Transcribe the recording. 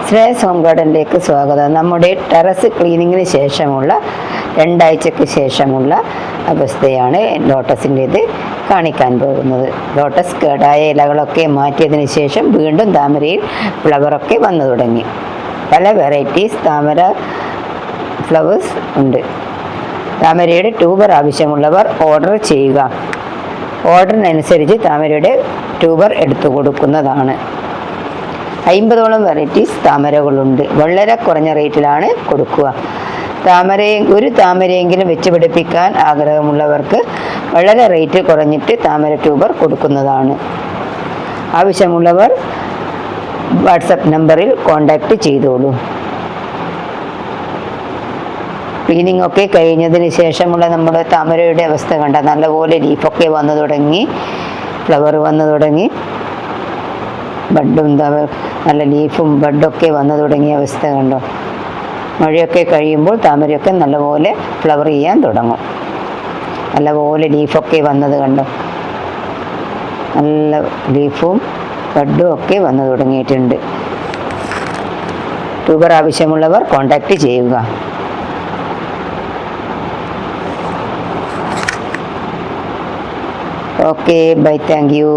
Shreyas home ഗാർഡനിലേക്ക് സ്വാഗതം. നമ്മുടെ terrace ക്ലീനിങ്ങിന് ശേഷമുള്ള 2 ആഴ്ചയ്ക്ക് ശേഷമുള്ള അവസ്ഥയാണ് ലോട്ടസിൻ്റേത് കാണിക്കാൻ പോകുന്നത്. ലോട്ടസ് കേടായ ഇലകളൊക്കെ മാറ്റിയതിന് ശേഷം വീണ്ടും താമരയിൽ ഫ്ലവറൊക്കെ വന്നു തുടങ്ങി. പല വെറൈറ്റീസ് താമര ഫ്ലവേഴ്സ് ഉണ്ട്. താമരയുടെ ട്യൂബർ ആവശ്യമുള്ളവർ ഓർഡർ ചെയ്യുക. ഓർഡറിനനുസരിച്ച് താമരയുടെ ട്യൂബർ എടുത്തു കൊടുക്കുന്നതാണ്. 50ഓളം വെറൈറ്റീസ് താമരകളുണ്ട്. വളരെ കുറഞ്ഞ റേറ്റിലാണ് കൊടുക്കുക. ഒരു താമരയെങ്കിലും വെച്ച് പിടിപ്പിക്കാൻ ആഗ്രഹമുള്ളവർക്ക് വളരെ റേറ്റ് കുറഞ്ഞിട്ട് താമര ട്യൂബർ കൊടുക്കുന്നതാണ്. ആവശ്യമുള്ളവർ വാട്സപ്പ് നമ്പറിൽ കോൺടാക്റ്റ് ചെയ്തോളൂ. ക്ലീനിങ് ഒക്കെ കഴിഞ്ഞതിന് ശേഷമുള്ള നമ്മുടെ താമരയുടെ അവസ്ഥ കണ്ട നല്ലപോലെ ലീഫൊക്കെ വന്നു തുടങ്ങി, ഫ്ലവർ വന്നു തുടങ്ങി, ബഡും നല്ല ലീഫും ബഡൊക്കെ വന്നു തുടങ്ങിയ അവസ്ഥ കണ്ടോ. മഴയൊക്കെ കഴിയുമ്പോൾ താമരയൊക്കെ നല്ലപോലെ ഫ്ലവർ ചെയ്യാൻ തുടങ്ങും. നല്ലപോലെ ലീഫൊക്കെ വന്നത് കണ്ടോ. നല്ല ലീഫും ബഡും ഒക്കെ വന്നു തുടങ്ങിയിട്ടുണ്ട്. ട്യൂബർ ആവശ്യമുള്ളവർ കോൺടാക്റ്റ് ചെയ്യുക. Okay, bye, thank U.